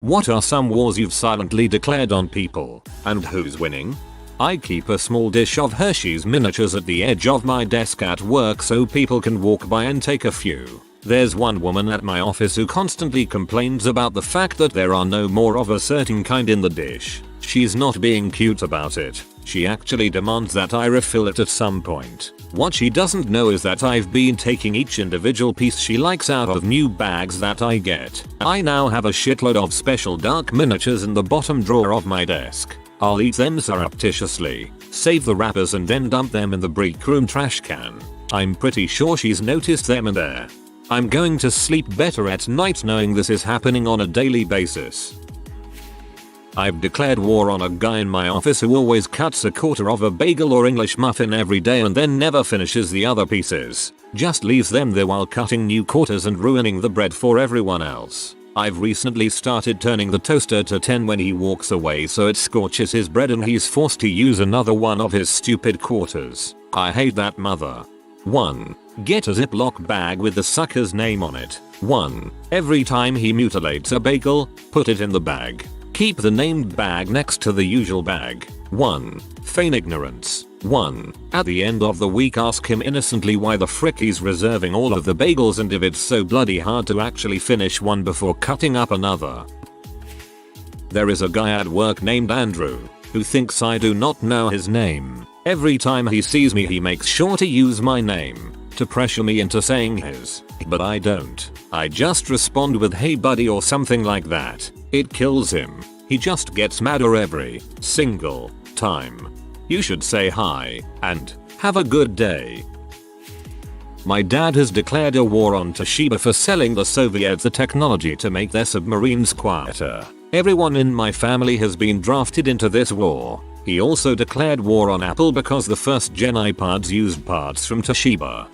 What are some wars you've silently declared on people, and who's winning? I keep a small dish of Hershey's miniatures at the edge of my desk at work so people can walk by and take a few. There's one woman at my office who constantly complains about the fact that there are no more of a certain kind in the dish. She's not being cute about it. She actually demands that I refill it at some point. What she doesn't know is that I've been taking each individual piece she likes out of new bags that I get. I now have a shitload of special dark miniatures in the bottom drawer of my desk. I'll eat them surreptitiously, save the wrappers and then dump them in the break room trash can. I'm pretty sure she's noticed them in there. I'm going to sleep better at night knowing this is happening on a daily basis. I've declared war on a guy in my office who always cuts a quarter of a bagel or English muffin every day and then never finishes the other pieces. Just leaves them there while cutting new quarters and ruining the bread for everyone else. I've recently started turning the toaster to 10 when he walks away so it scorches his bread and he's forced to use another one of his stupid quarters. I hate that mother. 1. Get a Ziploc bag with the sucker's name on it. 1. Every time he mutilates a bagel, put it in the bag. Keep the named bag next to the usual bag. 1. Feign ignorance. 1. At the end of the week ask him innocently why the frick he's reserving all of the bagels and if it's so bloody hard to actually finish one before cutting up another. There is a guy at work named Andrew who thinks I do not know his name. Every time he sees me he makes sure to use my name to pressure me into saying his, but I don't. I just respond with hey buddy or something like that. It kills him. He just gets madder every single time. You should say hi and have a good day. My dad has declared a war on Toshiba for selling the Soviets the technology to make their submarines quieter. Everyone in my family has been drafted into this war. He also declared war on Apple because the first gen iPods used parts from Toshiba.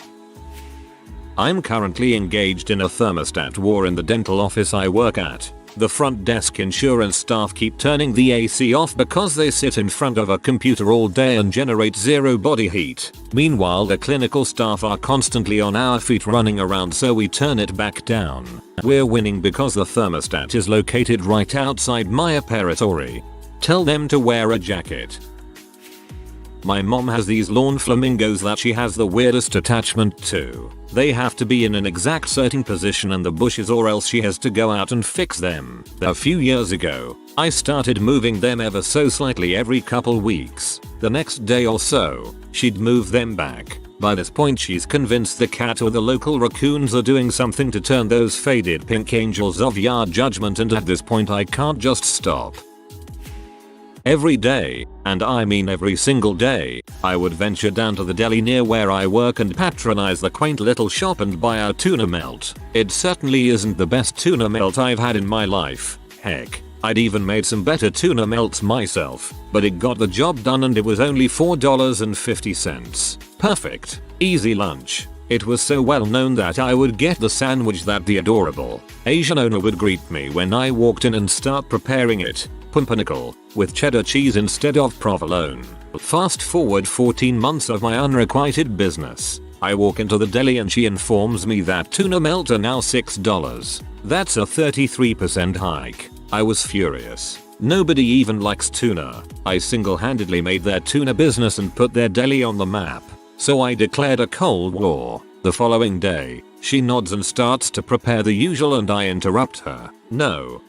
I'm currently engaged in a thermostat war in the dental office I work at. The front desk insurance staff keep turning the AC off because they sit in front of a computer all day and generate zero body heat. Meanwhile the clinical staff are constantly on our feet running around so we turn it back down. We're winning because the thermostat is located right outside my operatory. Tell them to wear a jacket. My mom has these lawn flamingos that she has the weirdest attachment to. They have to be in an exact certain position in the bushes or else she has to go out and fix them. A few years ago, I started moving them ever so slightly every couple weeks. The next day or so, she'd move them back. By this point she's convinced the cat or the local raccoons are doing something to turn those faded pink angels of yard judgment, and at this point I can't just stop. Every day, and I mean every single day, I would venture down to the deli near where I work and patronize the quaint little shop and buy a tuna melt. It certainly isn't the best tuna melt I've had in my life. Heck, I'd even made some better tuna melts myself, but it got the job done and it was only $4.50. Perfect, easy lunch. It was so well known that I would get the sandwich that the adorable Asian owner would greet me when I walked in and start preparing it. Pumpernickel, with cheddar cheese instead of provolone. Fast forward 14 months of my unrequited business. I walk into the deli and she informs me that tuna melt are now $6. That's a 33% hike. I was furious. Nobody even likes tuna. I single-handedly made their tuna business and put their deli on the map. So I declared a cold war. The following day, she nods and starts to prepare the usual and I interrupt her. No,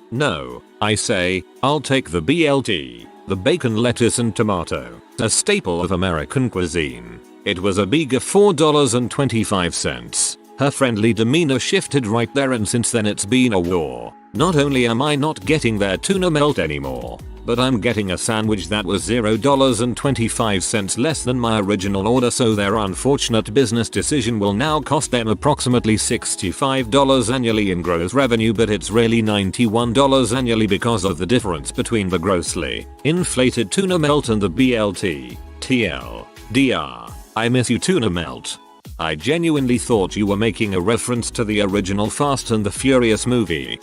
I say, I'll take the BLT, the bacon, lettuce and tomato, a staple of American cuisine. It was a big $4.25. Her friendly demeanor shifted right there and since then it's been a war. Not only am I not getting their tuna melt anymore, but I'm getting a sandwich that was $0.25 less than my original order, so their unfortunate business decision will now cost them approximately $65 annually in gross revenue, but it's really $91 annually because of the difference between the grossly inflated tuna melt and the BLT. TLDR. I miss you tuna melt. I genuinely thought you were making a reference to the original Fast and the Furious movie.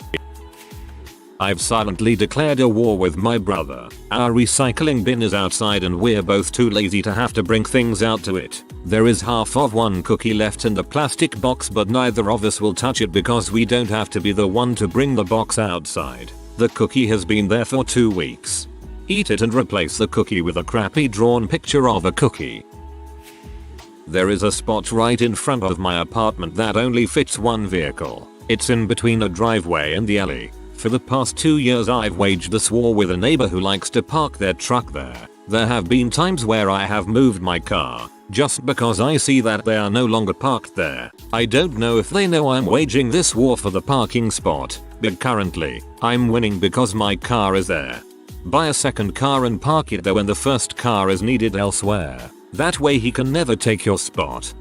I've silently declared a war with my brother. Our recycling bin is outside and we're both too lazy to have to bring things out to it. There is half of one cookie left in the plastic box, but neither of us will touch it because we don't have to be the one to bring the box outside. The cookie has been there for 2 weeks. Eat it and replace the cookie with a crappy drawn picture of a cookie. There is a spot right in front of my apartment that only fits one vehicle. It's in between a driveway and the alley. For the past 2 years I've waged this war with a neighbor who likes to park their truck there. There have been times where I have moved my car just because I see that they are no longer parked there. I don't know if they know I'm waging this war for the parking spot, but currently, I'm winning because my car is there. Buy a second car and park it there when the first car is needed elsewhere. That way he can never take your spot.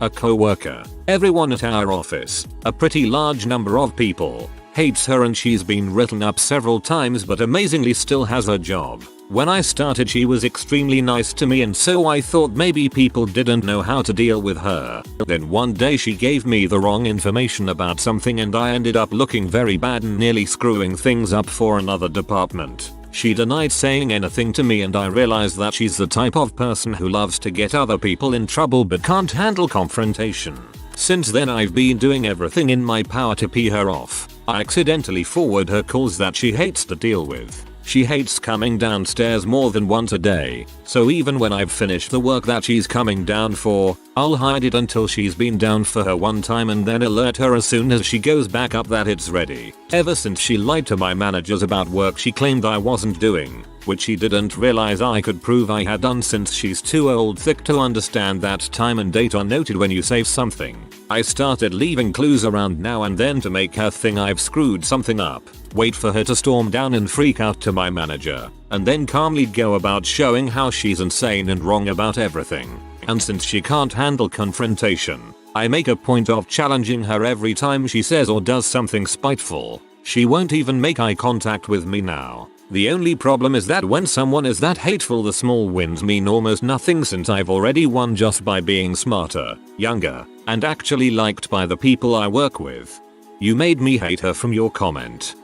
A coworker. Everyone at our office, a pretty large number of people, hates her and she's been written up several times but amazingly still has a job. When I started she was extremely nice to me and so I thought maybe people didn't know how to deal with her. Then one day she gave me the wrong information about something and I ended up looking very bad and nearly screwing things up for another department. She denied saying anything to me and I realized that she's the type of person who loves to get other people in trouble but can't handle confrontation. Since then I've been doing everything in my power to pee her off. I accidentally forward her calls that she hates to deal with. She hates coming downstairs more than once a day, so even when I've finished the work that she's coming down for, I'll hide it until she's been down for her one time and then alert her as soon as she goes back up that it's ready. Ever since she lied to my managers about work she claimed I wasn't doing, which she didn't realize I could prove I had done since she's too old thick to understand that time and date are noted when you save something. I started leaving clues around now and then to make her think I've screwed something up, wait for her to storm down and freak out to my manager, and then calmly go about showing how she's insane and wrong about everything. And since she can't handle confrontation, I make a point of challenging her every time she says or does something spiteful. She won't even make eye contact with me now. The only problem is that when someone is that hateful the small wins mean almost nothing since I've already won just by being smarter, younger, and actually liked by the people I work with. You made me hate her from your comment.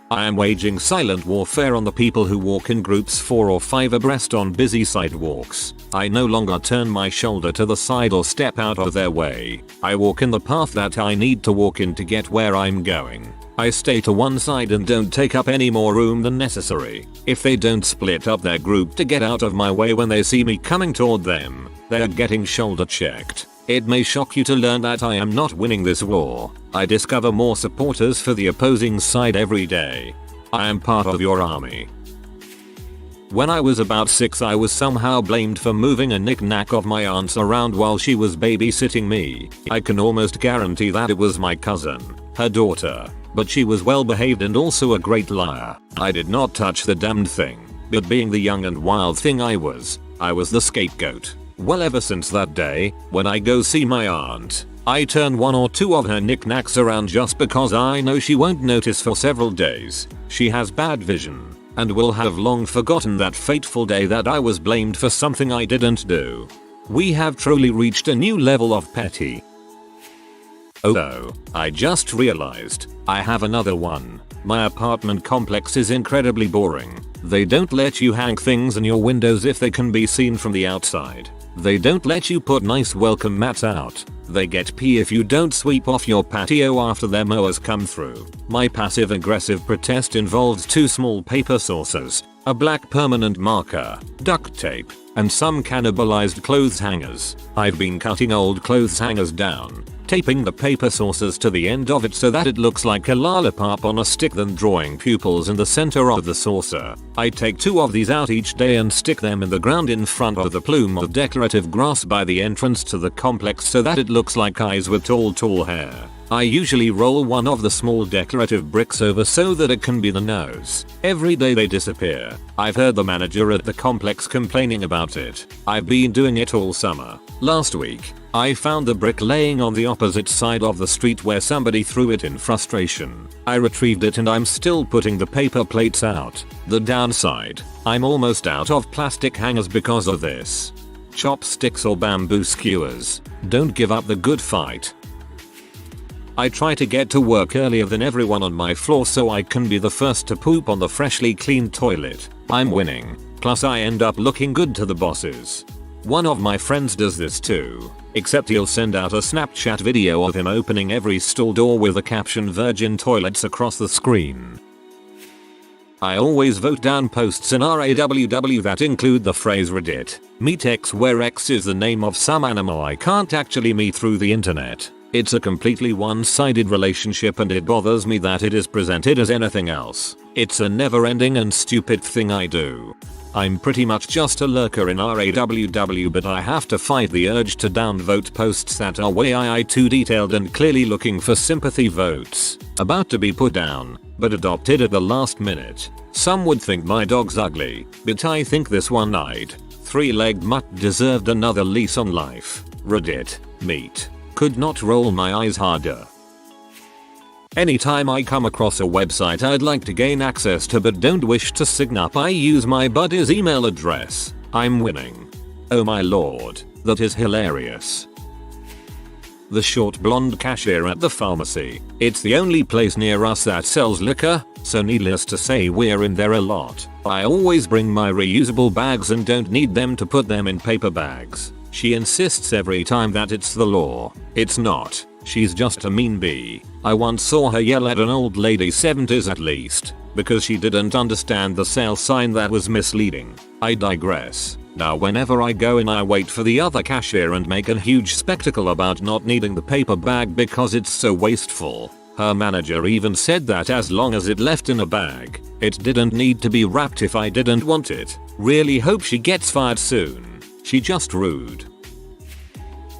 I am waging silent warfare on the people who walk in groups 4 or 5 abreast on busy sidewalks. I no longer turn my shoulder to the side or step out of their way. I walk in the path that I need to walk in to get where I'm going. I stay to one side and don't take up any more room than necessary. If they don't split up their group to get out of my way when they see me coming toward them, they're getting shoulder checked. It may shock you to learn that I am not winning this war. I discover more supporters for the opposing side every day. I am part of your army. When I was about 6 I was somehow blamed for moving a knick-knack of my aunt's around while she was babysitting me. I can almost guarantee that it was my cousin, her daughter, but she was well behaved and also a great liar. I did not touch the damned thing, but being the young and wild thing I was the scapegoat. Well, ever since that day, when I go see my aunt, I turn 1 or 2 of her knickknacks around just because I know she won't notice for several days. She has bad vision and will have long forgotten that fateful day that I was blamed for something I didn't do. We have truly reached a new level of petty. Oh, I just realized I have another one. My apartment complex is incredibly boring. They don't let you hang things in your windows if they can be seen from the outside. They don't let you put nice welcome mats out. They get pee if you don't sweep off your patio after their mowers come through. My passive aggressive protest involves 2 small paper saucers, a black permanent marker, duct tape, and some cannibalized clothes hangers. I've been cutting old clothes hangers down, taping the paper saucers to the end of it so that it looks like a lollipop on a stick, then drawing pupils in the center of the saucer. I take 2 of these out each day and stick them in the ground in front of the plume of decorative grass by the entrance to the complex so that it looks like eyes with tall hair. I usually roll one of the small decorative bricks over so that it can be the nose. Every day they disappear. I've heard the manager at the complex complaining about it. I've been doing it all summer. Last week, I found the brick laying on the opposite side of the street where somebody threw it in frustration. I retrieved it and I'm still putting the paper plates out. The downside, I'm almost out of plastic hangers because of this. Chopsticks or bamboo skewers. Don't give up the good fight. I try to get to work earlier than everyone on my floor so I can be the first to poop on the freshly cleaned toilet. I'm winning. Plus I end up looking good to the bosses. One of my friends does this too, except he'll send out a Snapchat video of him opening every stall door with the caption "Virgin Toilets" across the screen. I always vote down posts in RAWW that include the phrase Reddit, meet X, where X is the name of some animal I can't actually meet through the internet. It's a completely one-sided relationship and it bothers me that it is presented as anything else. It's a never-ending and stupid thing I do. I'm pretty much just a lurker in RAWW, but I have to fight the urge to downvote posts that are way too detailed and clearly looking for sympathy votes. About to be put down, but adopted at the last minute. Some would think my dog's ugly, but I think this one-eyed, three-legged mutt deserved another lease on life. Reddit, meat. Could not roll my eyes harder. Anytime I come across a website I'd like to gain access to but don't wish to sign up, I use my buddy's email address. I'm winning. Oh my lord, that is hilarious. The short blonde cashier at the pharmacy. It's the only place near us that sells liquor, so needless to say we're in there a lot. I always bring my reusable bags and don't need them to put them in paper bags. She insists every time that it's the law. It's not. She's just a mean bee. I once saw her yell at an old lady, 70s at least, because she didn't understand the sale sign that was misleading. I digress. Now whenever I go in I wait for the other cashier and make a huge spectacle about not needing the paper bag because it's so wasteful. Her manager even said that as long as it left in a bag, it didn't need to be wrapped if I didn't want it. Really hope she gets fired soon. She just rude.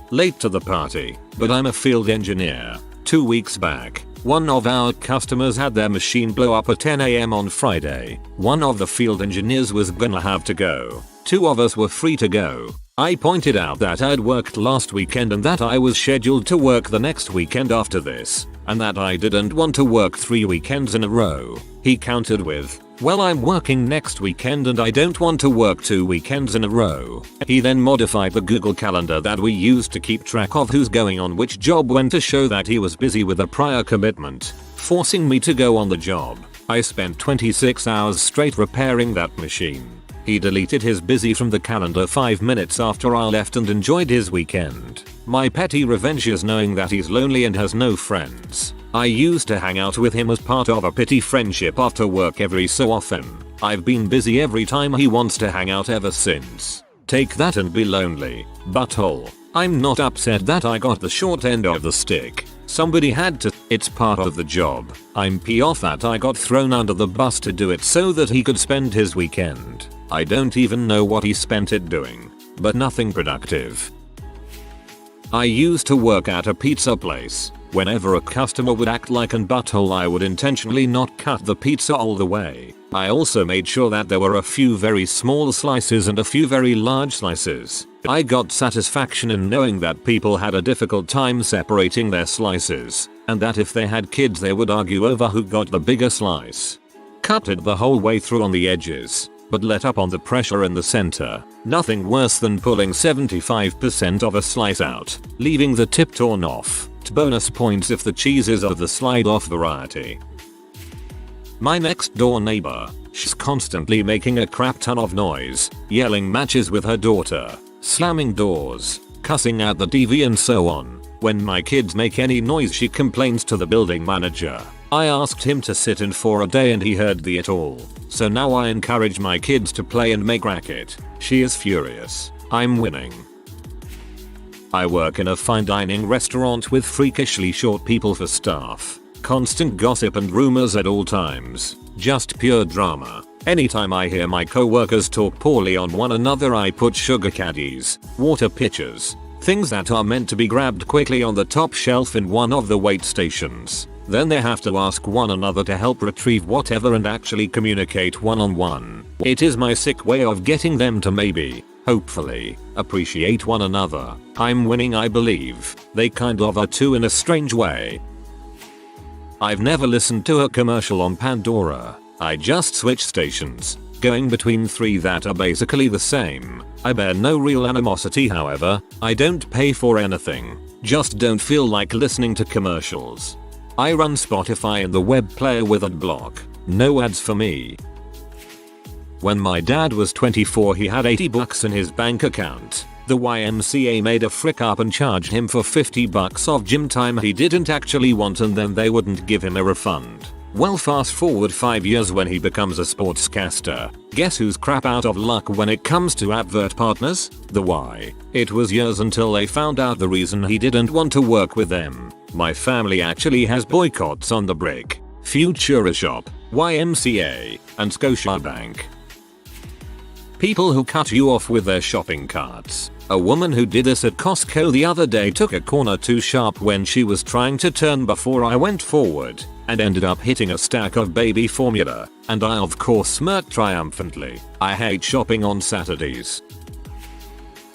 Late to the party, but I'm a field engineer. 2 weeks back, one of our customers had their machine blow up at 10 AM on Friday. One of the field engineers was gonna have to go. 2 of us were free to go. I pointed out that I'd worked last weekend and that I was scheduled to work the next weekend after this, and that I didn't want to work 3 weekends in a row. He countered with, "Well, I'm working next weekend and I don't want to work 2 weekends in a row." He then modified the Google Calendar that we use to keep track of who's going on which job when to show that he was busy with a prior commitment, forcing me to go on the job. I spent 26 hours straight repairing that machine. He deleted his busy from the calendar 5 minutes after I left and enjoyed his weekend. My petty revenge is knowing that he's lonely and has no friends. I used to hang out with him as part of a pity friendship after work every so often. I've been busy every time he wants to hang out ever since. Take that and be lonely, butthole. I'm not upset that I got the short end of the stick. Somebody had to. It's part of the job. I'm pissed off that I got thrown under the bus to do it so that he could spend his weekend. I don't even know what he spent it doing, but nothing productive. I used to work at a pizza place. Whenever a customer would act like an butthole, I would intentionally not cut the pizza all the way. I also made sure that there were a few very small slices and a few very large slices. I got satisfaction in knowing that people had a difficult time separating their slices, and that if they had kids they would argue over who got the bigger slice. Cut it the whole way through on the edges, but let up on the pressure in the center. Nothing worse than pulling 75% of a slice out, leaving the tip torn off. Bonus points if the cheese is of the slide off variety. My next door neighbor, she's constantly making a crap ton of noise, yelling matches with her daughter, slamming doors, cussing at the TV and so on. When my kids make any noise she complains to the building manager. I asked him to sit in for a day and he heard it all. So now I encourage my kids to play and make racket. She is furious. I'm winning. I work in a fine dining restaurant with freakishly short people for staff. Constant gossip and rumors at all times. Just pure drama. Anytime I hear my coworkers talk poorly on one another I put sugar caddies, water pitchers, things that are meant to be grabbed quickly on the top shelf in one of the wait stations. Then they have to ask one another to help retrieve whatever and actually communicate one-on-one. It is my sick way of getting them to maybe, hopefully, appreciate one another. I'm winning, I believe. They kind of are too in a strange way. I've never listened to a commercial on Pandora. I just switch stations, going between 3 that are basically the same. I bear no real animosity, however. I don't pay for anything. Just don't feel like listening to commercials. I run Spotify and the web player with ad block. No ads for me. When my dad was 24 he had $80 in his bank account. The YMCA made a frick up and charged him for $50 of gym time he didn't actually want, and then they wouldn't give him a refund. Well, fast forward 5 years when he becomes a sportscaster. Guess who's crap out of luck when it comes to advert partners? The Y. It was years until they found out the reason he didn't want to work with them. My family actually has boycotts on the brick, Futura Shop, YMCA, and Scotiabank. People who cut you off with their shopping carts. A woman who did this at Costco the other day took a corner too sharp when she was trying to turn before I went forward, and ended up hitting a stack of baby formula, and I of course smirked triumphantly. I hate shopping on Saturdays.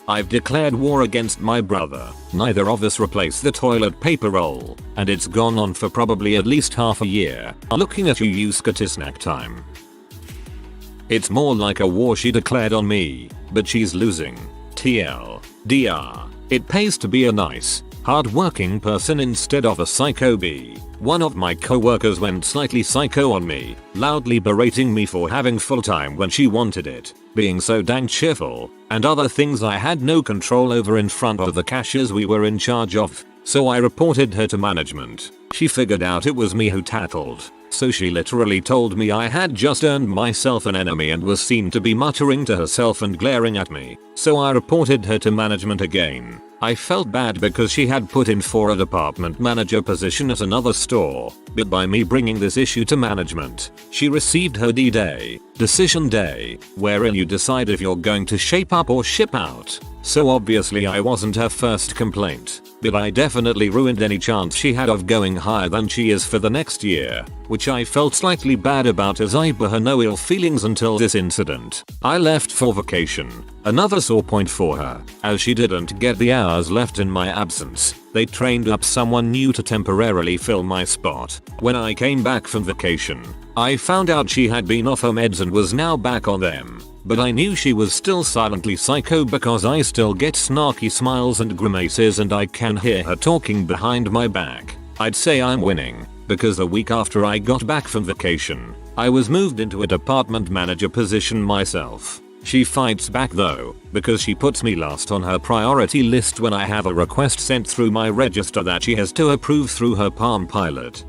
I've declared war against my brother. Neither of us replaced the toilet paper roll, and it's gone on for probably at least half a year. Looking at you Scotty snack time. It's more like a war she declared on me, but she's losing. TLDR. It pays to be a nice, hard-working person instead of a psycho bee. One of my coworkers went slightly psycho on me, loudly berating me for having full time when she wanted it, being so dang cheerful, and other things I had no control over in front of the cashiers we were in charge of, so I reported her to management. She figured out it was me who tattled, so she literally told me I had just earned myself an enemy and was seen to be muttering to herself and glaring at me, so I reported her to management again. I felt bad because she had put in for a department manager position at another store, but by me bringing this issue to management, she received her D-Day, decision day, wherein you decide if you're going to shape up or ship out. So obviously I wasn't her first complaint, but I definitely ruined any chance she had of going higher than she is for the next year, which I felt slightly bad about as I bore her no ill feelings until this incident. I left for vacation, another sore point for her, as she didn't get the hours left in my absence. They trained up someone new to temporarily fill my spot. When I came back from vacation, I found out she had been off her meds and was now back on them. But I knew she was still silently psycho because I still get snarky smiles and grimaces and I can hear her talking behind my back. I'd say I'm winning, because the week after I got back from vacation, I was moved into a department manager position myself. She fights back though, because she puts me last on her priority list when I have a request sent through my register that she has to approve through her Palm Pilot.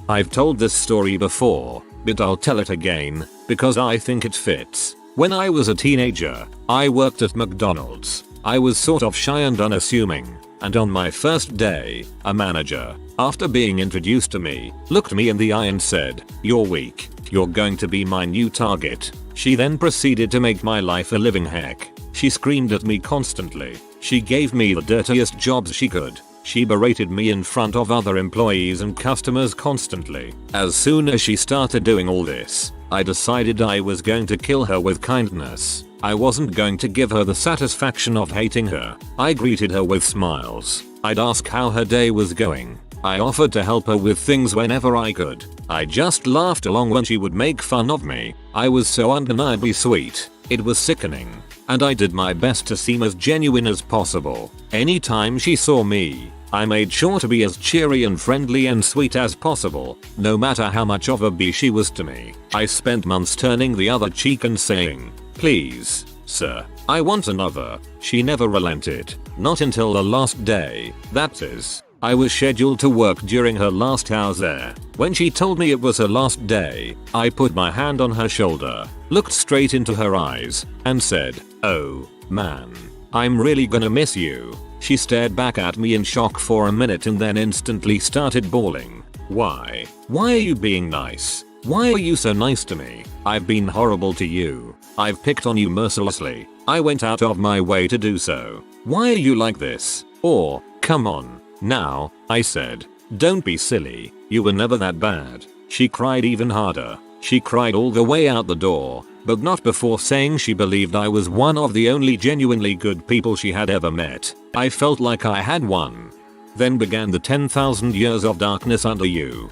I've told this story before, but I'll tell it again, because I think it fits. When I was a teenager, I worked at McDonald's. I was sort of shy and unassuming, and on my first day, a manager, after being introduced to me, looked me in the eye and said, "You're weak. You're going to be my new target." She then proceeded to make my life a living heck. She screamed at me constantly. She gave me the dirtiest jobs she could. She berated me in front of other employees and customers constantly. As soon as she started doing all this, I decided I was going to kill her with kindness. I wasn't going to give her the satisfaction of hating her. I greeted her with smiles. I'd ask how her day was going. I offered to help her with things whenever I could. I just laughed along when she would make fun of me. I was so undeniably sweet. It was sickening. And I did my best to seem as genuine as possible. Anytime she saw me, I made sure to be as cheery and friendly and sweet as possible, no matter how much of a bee she was to me. I spent months turning the other cheek and saying, "Please, sir, I want another." She never relented, not until the last day, that is. I was scheduled to work during her last hours there. When she told me it was her last day, I put my hand on her shoulder, looked straight into her eyes, and said, "Oh, man, I'm really gonna miss you." She stared back at me in shock for a minute and then instantly started bawling. Why? Why are you being nice? Why are you so nice to me? I've been horrible to you. I've picked on you mercilessly. I went out of my way to do so. Why are you like this? Or, come on. Now, I said. Don't be silly. You were never that bad. She cried even harder. She cried all the way out the door, but not before saying she believed I was one of the only genuinely good people she had ever met. I felt like I had won. Then began the 10,000 years of darkness under you.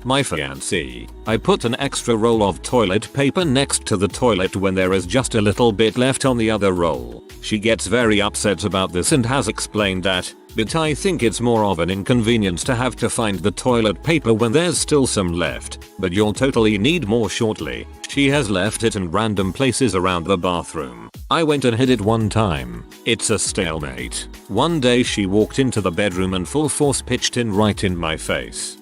My fiancée. I put an extra roll of toilet paper next to the toilet when there is just a little bit left on the other roll. She gets very upset about this and has explained that, but I think it's more of an inconvenience to have to find the toilet paper when there's still some left, but you'll totally need more shortly. She has left it in random places around the bathroom. I went and hid it one time. It's a stalemate. One day she walked into the bedroom and full force pitched in right in my face.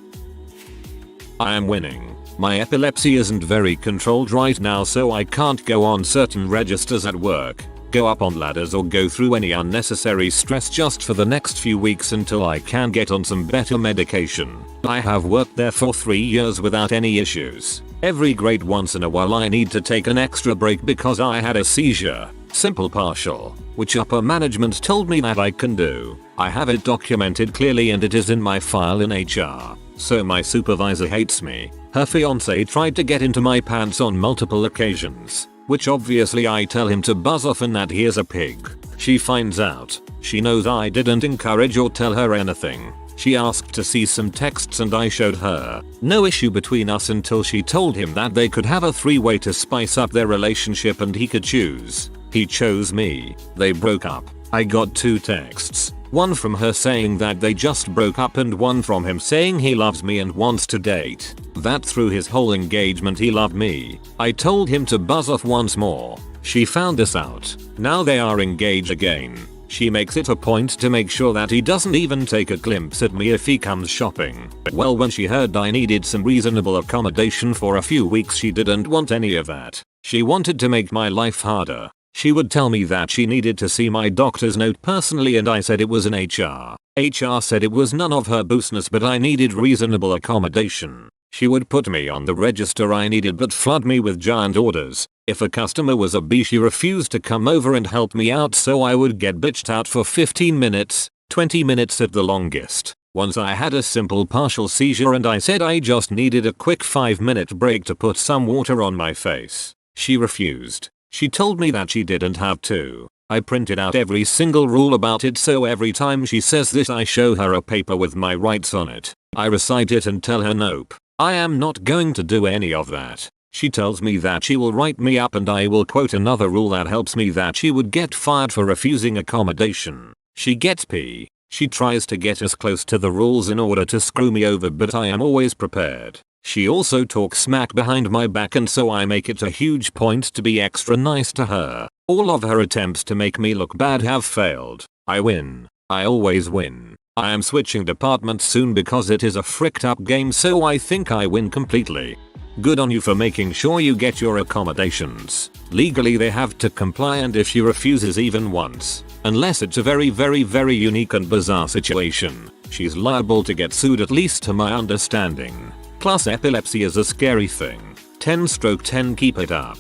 I am winning. My epilepsy isn't very controlled right now, so I can't go on certain registers at work, go up on ladders, or go through any unnecessary stress just for the next few weeks until I can get on some better medication. I have worked there for 3 years without any issues. Every great once in a while I need to take an extra break because I had a seizure. Simple partial, which upper management told me that I can do. I have it documented clearly and it is in my file in HR. So my supervisor hates me. Her fiance tried to get into my pants on multiple occasions, which obviously I tell him to buzz off and that he is a pig. She finds out. She knows I didn't encourage or tell her anything. She asked to see some texts and I showed her. No issue between us until she told him that they could have a three-way to spice up their relationship and he could choose. He chose me. They broke up. I got 2 texts. One from her saying that they just broke up and one from him saying he loves me and wants to date. That through his whole engagement he loved me. I told him to buzz off once more. She found this out. Now they are engaged again. She makes it a point to make sure that he doesn't even take a glimpse at me if he comes shopping. Well, when she heard I needed some reasonable accommodation for a few weeks, she didn't want any of that. She wanted to make my life harder. She would tell me that she needed to see my doctor's note personally and I said it was an HR. HR said it was none of her business but I needed reasonable accommodation. She would put me on the register I needed but flood me with giant orders. If a customer was a B, she refused to come over and help me out, so I would get bitched out for 15 minutes, 20 minutes at the longest. Once I had a simple partial seizure and I said I just needed a quick 5-minute break to put some water on my face. She refused. She told me that she didn't have to. I printed out every single rule about it, so every time she says this I show her a paper with my rights on it. I recite it and tell her nope. I am not going to do any of that. She tells me that she will write me up and I will quote another rule that helps me that she would get fired for refusing accommodation. She gets P. She tries to get as close to the rules in order to screw me over, but I am always prepared. She also talks smack behind my back and so I make it a huge point to be extra nice to her. All of her attempts to make me look bad have failed. I win. I always win. I am switching departments soon because it is a fricked up game, so I think I win completely. Good on you for making sure you get your accommodations. Legally they have to comply, and if she refuses even once, unless it's a very unique and bizarre situation, she's liable to get sued, at least to my understanding. Plus epilepsy is a scary thing. 10/10 keep it up.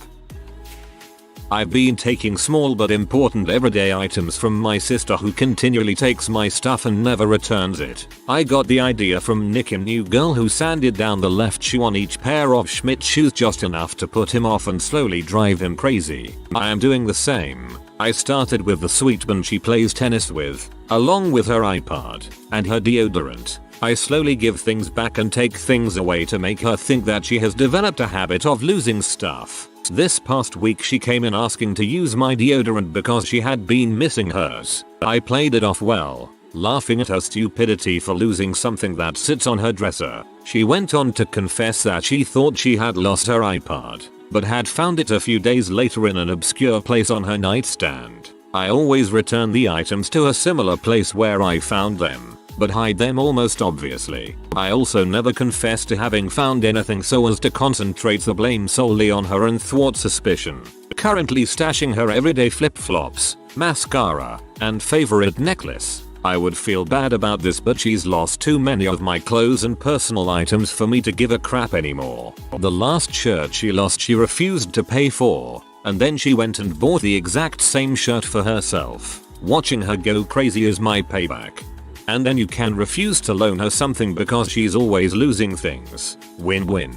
I've been taking small but important everyday items from my sister, who continually takes my stuff and never returns it. I got the idea from Nick, a new girl who sanded down the left shoe on each pair of Schmidt shoes just enough to put him off and slowly drive him crazy. I am doing the same. I started with the sweet bun she plays tennis with, along with her iPod and her deodorant. I slowly give things back and take things away to make her think that she has developed a habit of losing stuff. This past week she came in asking to use my deodorant because she had been missing hers. I played it off well, laughing at her stupidity for losing something that sits on her dresser. She went on to confess that she thought she had lost her iPod, but had found it a few days later in an obscure place on her nightstand. I always return the items to a similar place where I found them, but hide them almost obviously. I also never confess to having found anything so as to concentrate the blame solely on her and thwart suspicion. Currently stashing her everyday flip-flops, mascara, and favorite necklace. I would feel bad about this, but she's lost too many of my clothes and personal items for me to give a crap anymore. The last shirt she lost she refused to pay for, and then she went and bought the exact same shirt for herself. Watching her go crazy is my payback. And then you can refuse to loan her something because she's always losing things. Win-win.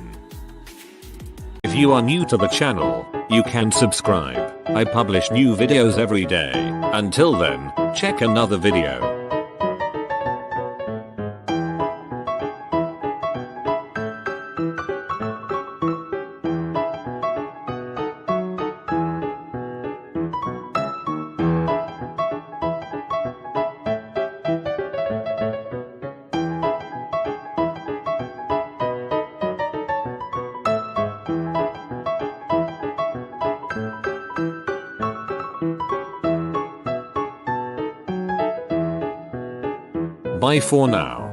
If you are new to the channel, you can subscribe. I publish new videos every day. Until then, check another video. Bye for now.